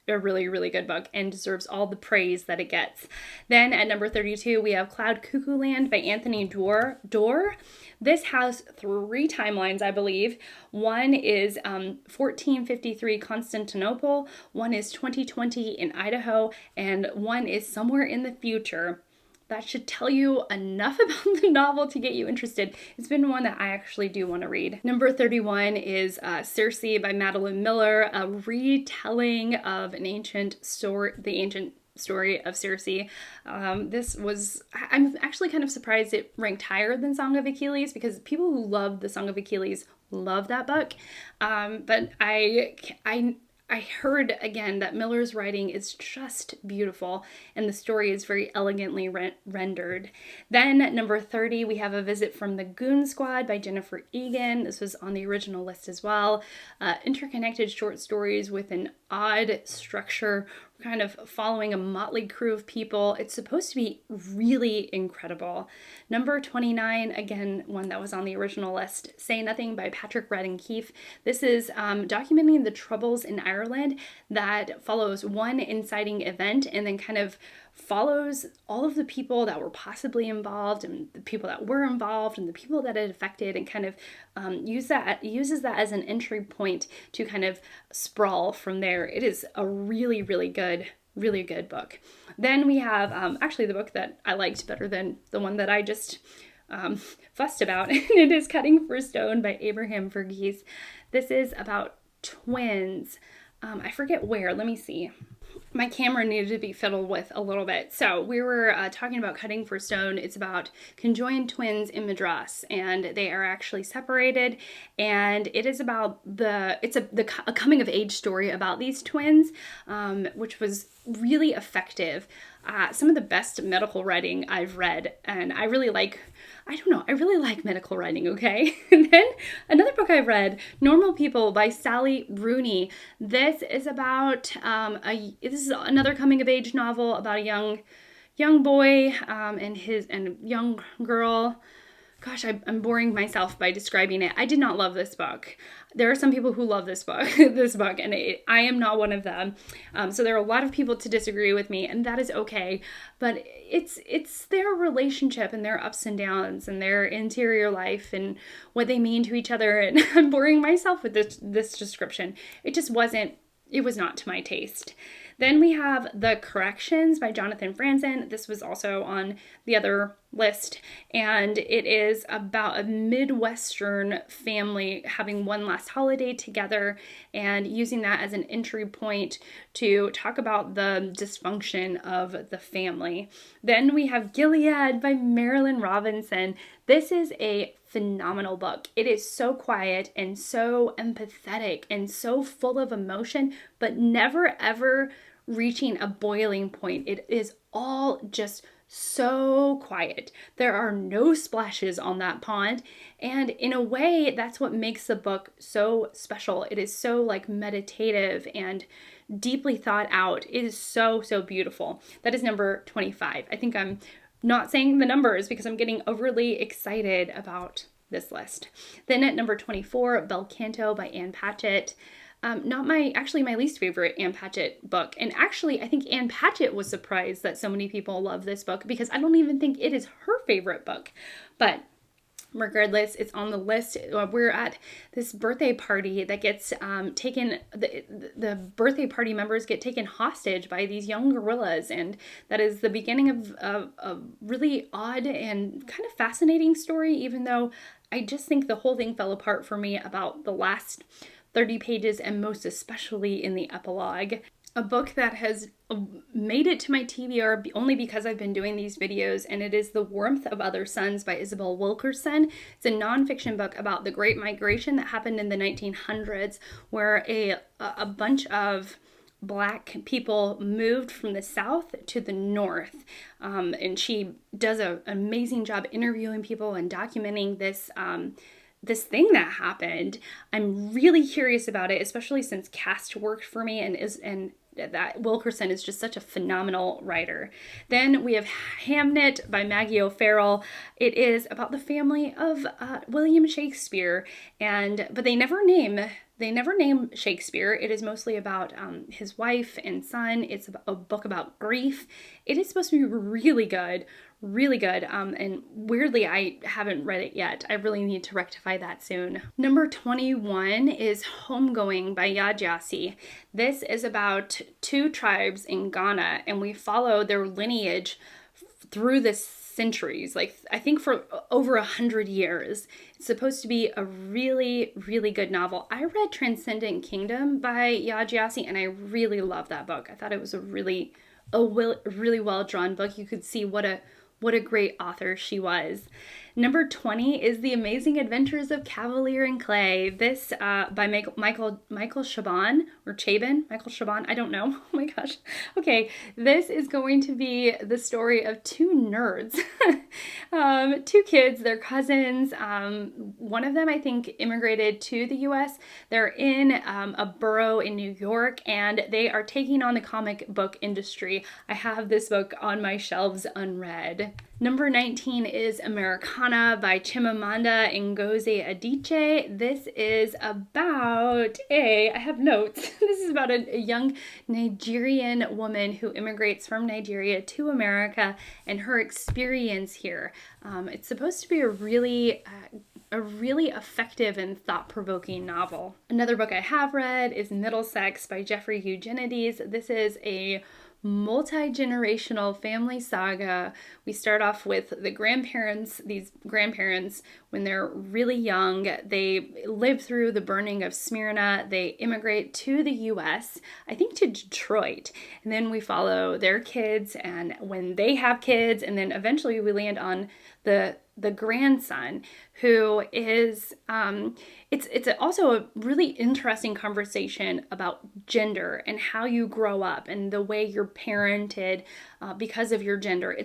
a really, really good book and deserves all the praise that it gets. Then at number 32, we have Cloud Cuckoo Land by Anthony Doerr. This has 3 timelines, I believe. One is 1453 Constantinople, one is 2020 in Idaho, and one is somewhere in the future. That should tell you enough about the novel to get you interested. It's been one that I actually do want to read. Number 31 is Circe by Madeline Miller, a retelling of the ancient story of Circe. I'm actually kind of surprised it ranked higher than Song of Achilles because people who love the Song of Achilles love that book. But I I heard again that Miller's writing is just beautiful and the story is very elegantly rendered. Then at number 30, we have A Visit from the Goon Squad by Jennifer Egan. This was on the original list as well. Interconnected short stories with an odd structure, kind of following a motley crew of people. It's supposed to be really incredible. Number 29, again, one that was on the original list, Say Nothing by Patrick Radden Keefe. This is documenting the troubles in Ireland that follows one inciting event and then kind of follows all of the people that were possibly involved and the people that were involved and the people that it affected, and kind of uses that as an entry point to kind of sprawl from there. It is a really good book. Then we have actually the book that I liked better than the one that I just fussed about, and it is Cutting for Stone by Abraham Verghese. This is about twins. I forget where. Let me see. My camera needed to be fiddled with a little bit. So we were talking about Cutting for Stone. It's about conjoined twins in Madras, and they are actually separated. And it is about a coming of age story about these twins, which was really effective. Some of the best medical writing I've read, and I really like medical writing, okay? And then another book I read, Normal People by Sally Rooney. This is about this is another coming of age novel about a young boy and young girl. Gosh, I'm boring myself by describing it. I did not love this book. There are some people who love this book, and I am not one of them. So there are a lot of people to disagree with me, and that is okay. But it's their relationship and their ups and downs and their interior life and what they mean to each other. And I'm boring myself with this description. It was not to my taste. Then we have The Corrections by Jonathan Franzen. This was also on the other list, and it is about a Midwestern family having one last holiday together and using that as an entry point to talk about the dysfunction of the family. Then we have Gilead by Marilyn Robinson. This is a phenomenal book. It is so quiet and so empathetic and so full of emotion, but never ever reaching a boiling point. It is all just so quiet. There are no splashes on that pond, and in a way that's what makes the book so special. It is so like meditative and deeply thought out. It is so beautiful. That is number 25. I think I'm not saying the numbers because I'm getting overly excited about this list. Then at number 24, Bel Canto by Ann Patchett. My least favorite Ann Patchett book. And actually, I think Ann Patchett was surprised that so many people love this book because I don't even think it is her favorite book. But regardless, it's on the list. We're at this birthday party that gets taken, the birthday party members get taken hostage by these young gorillas, and that is the beginning of a really odd and kind of fascinating story, even though I just think the whole thing fell apart for me about the last 30 pages, and most especially in the epilogue. A book that has made it to my TBR only because I've been doing these videos, and it is The Warmth of Other Suns by Isabel Wilkerson. It's a nonfiction book about the Great Migration that happened in the 1900s, where a bunch of Black people moved from the South to the North. And she does an amazing job interviewing people and documenting this thing that happened. I'm really curious about it, especially since Cast worked for me, and that Wilkerson is just such a phenomenal writer. Then we have Hamnet by Maggie O'Farrell. It is about the family of William Shakespeare, but they never name Shakespeare. It is mostly about his wife and son. It's a book about grief. It is supposed to be really good. And weirdly, I haven't read it yet. I really need to rectify that soon. Number 21 is Homegoing by Adichie. This is about two tribes in Ghana, and we follow their lineage through the centuries, like I think for over 100 years. It's supposed to be a really good novel. I read Transcendent Kingdom by Adichie, and I really love that book. I thought it was a really well drawn book. You could see what what a great author she was. Number 20 is The Amazing Adventures of Kavalier and Clay. This by Michael Chabon, or Chabon, Michael Chabon, I don't know. Oh my gosh. Okay, this is going to be the story of two nerds. Two kids, they're cousins. One of them, I think, immigrated to the US. They're in a borough in New York, and they are taking on the comic book industry. I have this book on my shelves unread. Number 19 is Americanah by Chimamanda Ngozi Adichie. This is about I have notes. This is about a young Nigerian woman who immigrates from Nigeria to America and her experience here. It's supposed to be a really effective and thought-provoking novel. Another book I have read is Middlesex by Jeffrey Eugenides. This is a multi-generational family saga. We start off with these grandparents, when they're really young, they live through the burning of Smyrna. They immigrate to the US, I think to Detroit. And then we follow their kids and when they have kids, and then eventually we land on the grandson, who is it's also a really interesting conversation about gender and how you grow up and the way you're parented because of your gender. I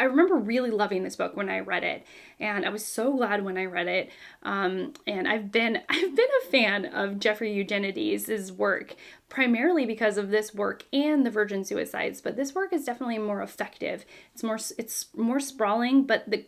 remember really loving this book when I read it, and I was so glad when I read it. And I've been a fan of Jeffrey Eugenides' work, primarily because of this work and The Virgin Suicides, but this work is definitely more effective. It's more sprawling, but the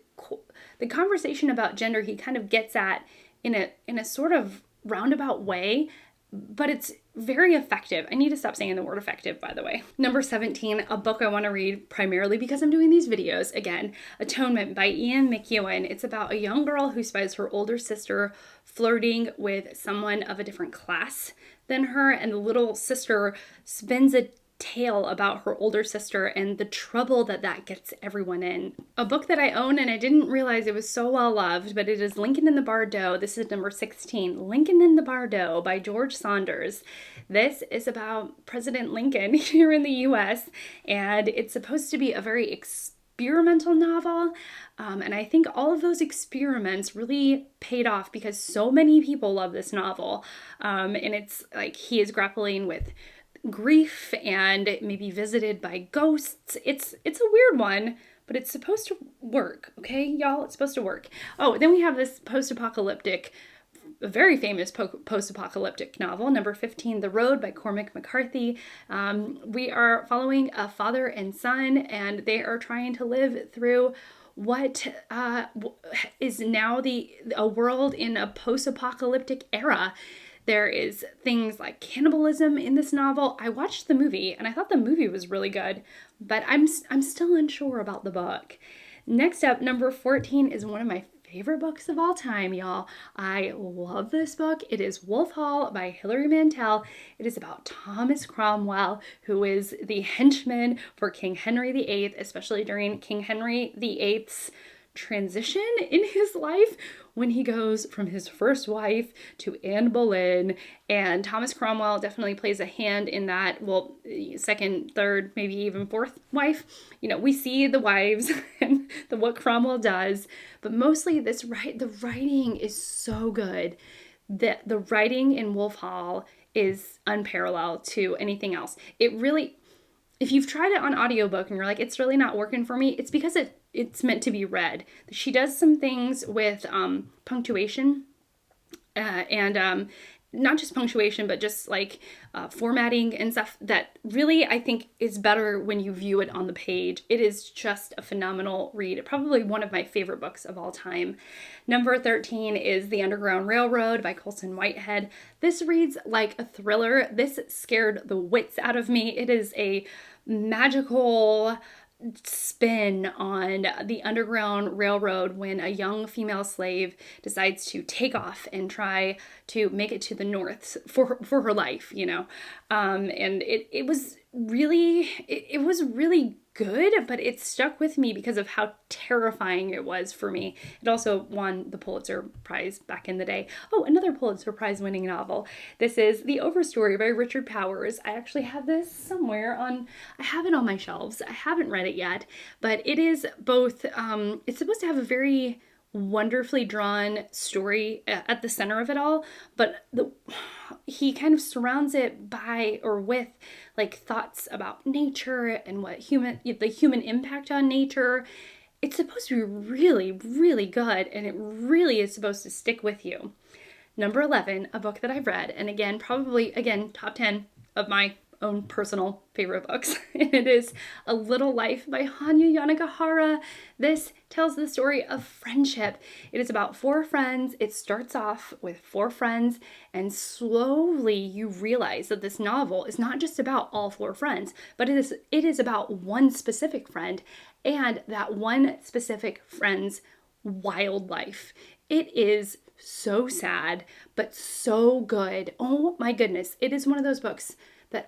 conversation about gender he kind of gets at in a sort of roundabout way, but it's very effective. I need to stop saying the word effective, by the way. Number 17, a book I want to read primarily because I'm doing these videos again, Atonement by Ian McEwan. It's about a young girl who spies her older sister flirting with someone of a different class than her, and the little sister spins a tale about her older sister and the trouble that gets everyone in. A book that I own, and I didn't realize it was so well loved, but it is Lincoln in the Bardo. This is number 16, Lincoln in the Bardo by George Saunders. This is about President Lincoln here in the US, and it's supposed to be a very experimental novel, and I think all of those experiments really paid off because so many people love this novel, and it's like he is grappling with grief and maybe visited by ghosts. It's a weird one, but it's supposed to work, okay, y'all? It's supposed to work. Oh, then we have this a very famous post-apocalyptic novel, number 15, The Road by Cormac McCarthy. We are following a father and son, and they are trying to live through what is now a world in a post-apocalyptic era. There is things like cannibalism in this novel. I watched the movie and I thought the movie was really good, but I'm still unsure about the book. Next up, number 14 is one of my favorite books of all time, y'all. I love this book. It is Wolf Hall by Hilary Mantel. It is about Thomas Cromwell, who is the henchman for King Henry VIII, especially during King Henry VIII's transition in his life when he goes from his first wife to Anne Boleyn, and Thomas Cromwell definitely plays a hand in that. Well, second, third, maybe even fourth wife. We see the wives and what Cromwell does, but mostly the writing is so good. The writing in Wolf Hall is unparalleled to anything else. It really, if you've tried it on audiobook and you're like, it's really not working for me, it's because it's meant to be read. She does some things with punctuation and not just punctuation, but just like formatting and stuff that really I think is better when you view it on the page. It is just a phenomenal read. Probably one of my favorite books of all time. Number 13 is The Underground Railroad by Colson Whitehead. This reads like a thriller. This scared the wits out of me. It is a magical spin on the Underground Railroad when a young female slave decides to take off and try to make it to the north for her life, and it was really good, but it stuck with me because of how terrifying it was for me. It also won the Pulitzer Prize back in the day. Oh, another Pulitzer Prize winning novel. This is The Overstory by Richard Powers. I actually have this somewhere I have it on my shelves. I haven't read it yet, but it is both, it's supposed to have a very wonderfully drawn story at the center of it all, but he kind of surrounds it by or with like thoughts about nature and the human impact on nature. It's supposed to be really, really good, and it really is supposed to stick with you. Number 11, a book that I've read, and again, probably, top 10 of my own personal favorite books. And it is A Little Life by Hanya Yanagihara. This tells the story of friendship. It is about 4 friends. It starts off with 4 friends, and slowly you realize that this novel is not just about all 4 friends, but it is about one specific friend and that one specific friend's wild life. It is so sad, but so good. Oh my goodness. It is one of those books that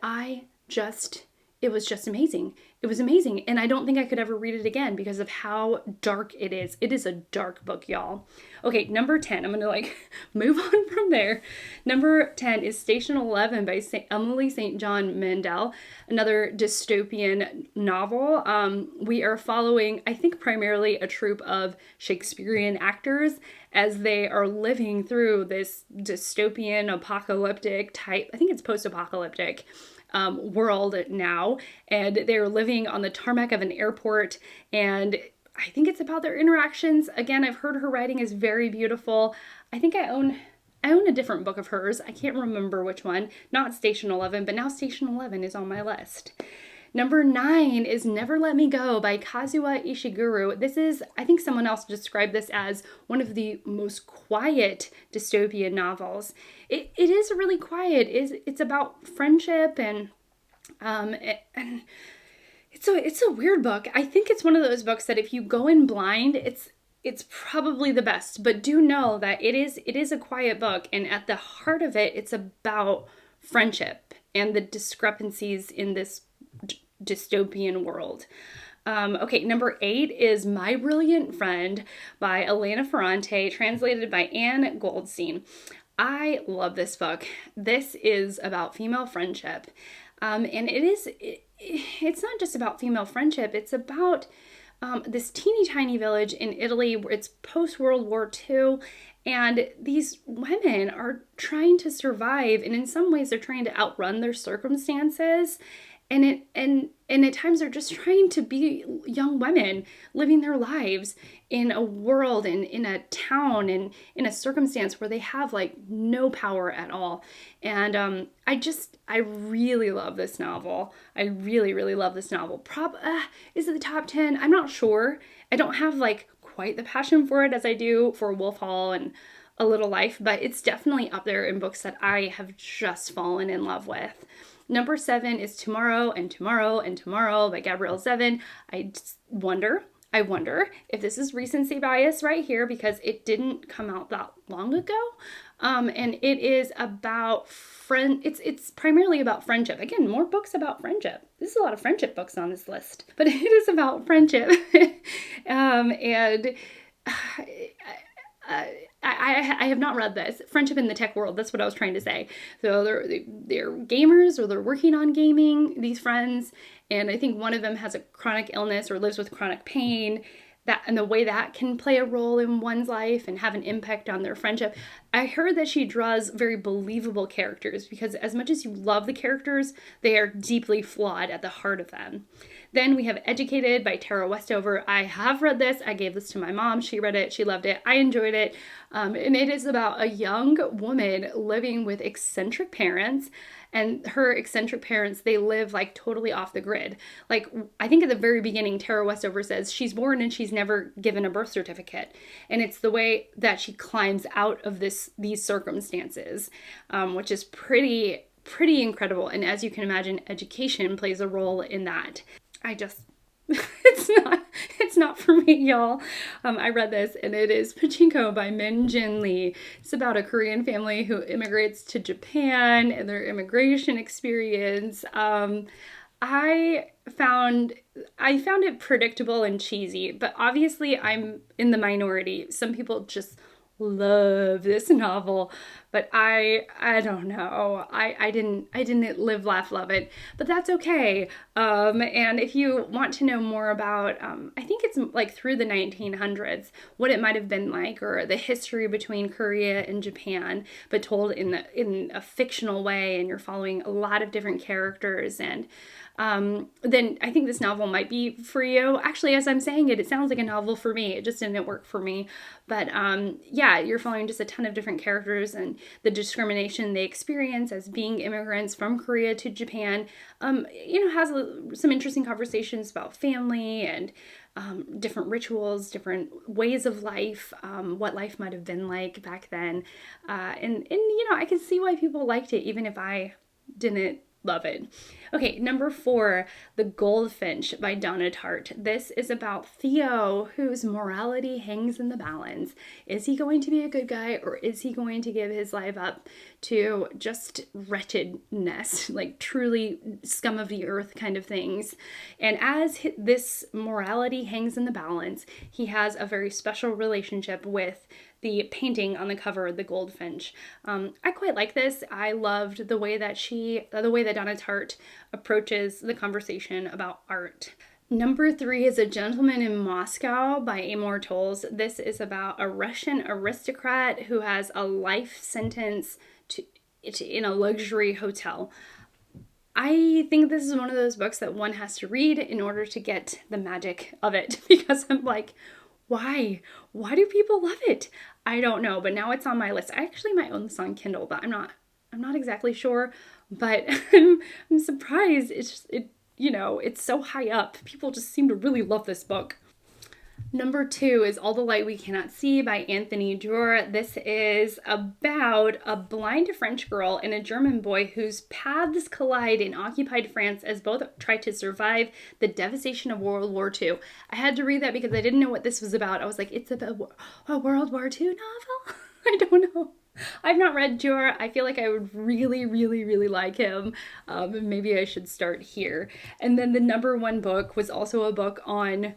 it was just amazing. It was amazing. And I don't think I could ever read it again because of how dark it is. It is a dark book, y'all. Okay, number 10. I'm going to move on from there. Number 10 is Station 11 by Emily St. John Mandel, another dystopian novel. We are following, I think, primarily a troupe of Shakespearean actors as they are living through this dystopian, apocalyptic type, I think it's post-apocalyptic, world now, and they're living on the tarmac of an airport, and I think it's about their interactions. Again, I've heard her writing is very beautiful. I think I own a different book of hers. I can't remember which one. Not Station 11, but now Station 11 is on my list. Number 9 is Never Let Me Go by Kazuo Ishiguro. This is, I think someone else described this as one of the most quiet dystopian novels. It is really quiet. It's about friendship and it's a weird book. I think it's one of those books that if you go in blind, it's probably the best. But do know that it is a quiet book, and at the heart of it, it's about friendship and the discrepancies in this dystopian world. Okay, number 8 is My Brilliant Friend by Elena Ferrante, translated by Anne Goldstein. I love this book. This is about female friendship. And it's not just about female friendship. It's about this teeny tiny village in Italy where it's post-World War II. And these women are trying to survive. And in some ways, they're trying to outrun their circumstances. And at times they're just trying to be young women living their lives in a world and in a town and in a circumstance where they have no power at all. And I really love this novel. I really, really love this novel. Is it the top 10? I'm not sure. I don't have quite the passion for it as I do for Wolf Hall and A Little Life, but it's definitely up there in books that I have just fallen in love with. Number 7 is Tomorrow and Tomorrow and Tomorrow by Gabrielle Zevin. I wonder if this is recency bias right here because it didn't come out that long ago. And it is about it's primarily about friendship. Again, more books about friendship. There's a lot of friendship books on this list, but it is about friendship. I have not read this. Friendship in the Tech World, that's what I was trying to say. So they're gamers, or they're working on gaming, these friends, and I think one of them has a chronic illness or lives with chronic pain, and the way that can play a role in one's life and have an impact on their friendship. I heard that she draws very believable characters because as much as you love the characters, they are deeply flawed at the heart of them. Then we have Educated by Tara Westover. I have read this. I gave this to my mom. She read it. She loved it. I enjoyed it. And it is about a young woman living with eccentric parents. And her eccentric parents, they live thotally off the grid. I think at the very beginning, Tara Westover says she's born and she's never given a birth certificate. And it's the way that she climbs out of these circumstances, which is pretty incredible. And as you can imagine, education plays a role in that. It's not for me, y'all. I read this, and it is Pachinko by Min Jin Lee. It's about a Korean family who immigrates to Japan and their immigration experience. I found it predictable and cheesy, but obviously I'm in the minority. Some people just love this novel, but I don't know. I didn't live, laugh, love it, but that's okay. And if you want to know more about, I think it's like through the 1900s, what it might have been like, or the history between Korea and Japan, but told in a fictional way, and you're following a lot of different characters, and then I think this novel might be for you. Actually, as I'm saying it, it sounds like a novel for me. It just didn't work for me. But yeah, you're following just a ton of different characters and the discrimination they experience as being immigrants from Korea to Japan. Has some interesting conversations about family and different rituals, different ways of life, what life might have been like back then. And I can see why people liked it, even if I didn't love it. Okay, number 4, The Goldfinch by Donna Tartt. This is about Theo, whose morality hangs in the balance. Is he going to be a good guy, or is he going to give his life up to just wretchedness, like truly scum of the earth kind of things? And as this morality hangs in the balance, he has a very special relationship with the painting on the cover, The Goldfinch. I quite like this. I loved the way that Donna Tartt approaches the conversation about art. Number 3 is A Gentleman in Moscow by Amor Towles. This is about a Russian aristocrat who has a life sentence in a luxury hotel. I think this is one of those books that one has to read in order to get the magic of it, because I'm like, why? Why do people love it? I don't know, but now it's on my list. I actually might own this on Kindle, but I'm not exactly sure. But I'm surprised. It's so high up. People just seem to really love this book. Number 2 is All the Light We Cannot See by Anthony Doerr. This is about a blind French girl and a German boy whose paths collide in occupied France as both try to survive the devastation of World War II. I had to read that because I didn't know what this was about. I was like, it's about a World War II novel? I don't know. I've not read Doerr. I feel like I would really, really, really like him. Maybe I should start here. And then the number 1 book was also a book on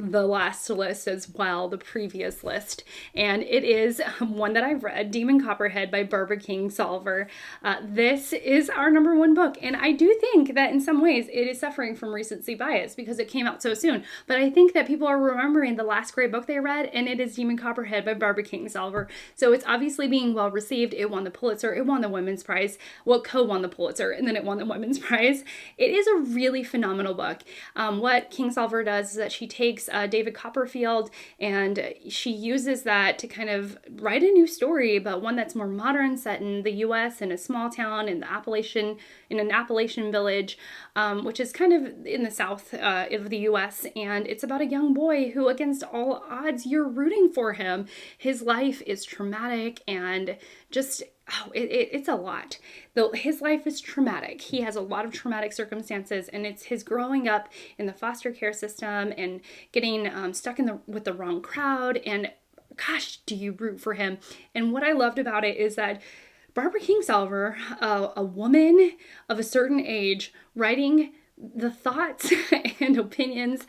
the last list as well, the previous list, and it is one that I've read, Demon Copperhead by Barbara Kingsolver. This is our number 1 book, and I do think that in some ways it is suffering from recency bias because it came out so soon, but I think that people are remembering the last great book they read, and it is Demon Copperhead by Barbara Kingsolver. So it's obviously being well received. It won the Pulitzer, it won the Women's Prize, well, co-won the Pulitzer, and then it won the Women's Prize. It is a really phenomenal book. What Kingsolver does is that she takes David Copperfield, and she uses that to kind of write a new story, but one that's more modern, set in the U.S. in a small town in an Appalachian village, which is kind of in the south of the U.S. And it's about a young boy who, against all odds, you're rooting for him. His life is traumatic and just it's a lot. Though his life is traumatic. He has a lot of traumatic circumstances, and it's his growing up in the foster care system and getting stuck with the wrong crowd. And gosh, do you root for him? And what I loved about it is that Barbara Kingsolver, a woman of a certain age, writing the thoughts and opinions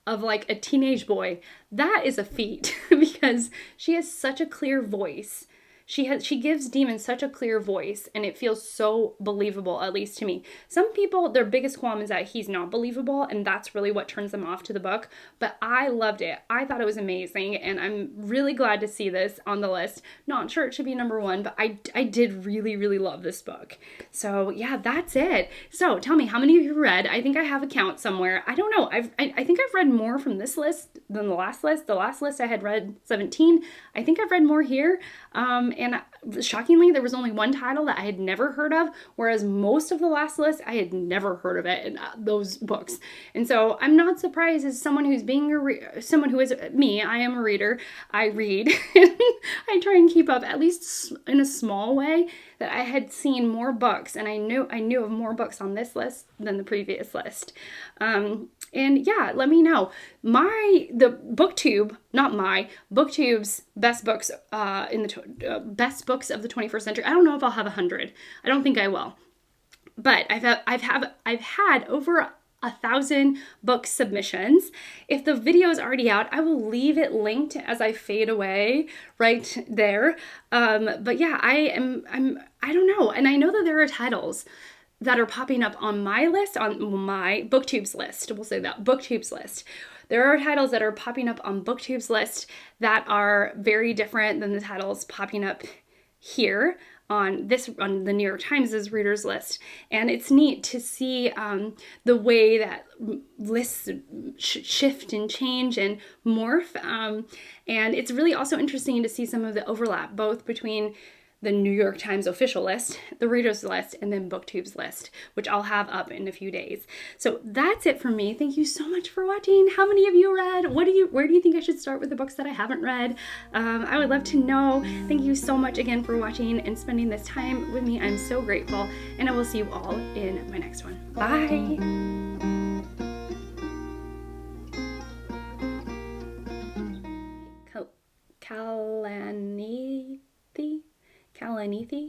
of like a teenage boy, that is a feat because she has such a clear voice. She gives Demon such a clear voice, and it feels so believable, at least to me. Some people, their biggest qualm is that he's not believable, and that's really what turns them off to the book. But I loved it. I thought it was amazing, and I'm really glad to see this on the list. Not sure it should be number 1, but I did really, really love this book. So yeah, that's it. So tell me, how many of you read? I think I have a count somewhere. I don't know. I think I've read more from this list than the last list. The last list I had read 17. I think I've read more here. And shockingly, there was only one title that I had never heard of, whereas most of the last list, I had never heard of it in those books. And so I'm not surprised as someone who's someone who is me, I am a reader, I read, I try and keep up, at least in a small way, that I had seen more books, and I knew of more books on this list than the previous list. And yeah, let me know. BookTube's best books best books of the 21st century. I don't know if I'll have 100. I don't think I will. But I've had over 1,000 book submissions. If the video is already out, I will leave it linked as I fade away right there. But yeah, I don't know. And I know that there are titles that are popping up on my list, on my BookTube's list. We'll say that, BookTube's list. There are titles that are popping up on BookTube's list that are very different than the titles popping up here on the New York Times' readers list. And it's neat to see the way that lists shift and change and morph. And it's really also interesting to see some of the overlap, both between the New York Times official list, the readers list, and then BookTube's list, which I'll have up in a few days. So that's it for me. Thank you so much for watching. How many of you read? Where do you think I should start with the books that I haven't read? I would love to know. Thank you so much again for watching and spending this time with me. I'm so grateful, and I will see you all in my next one. Bye. Kalanithi?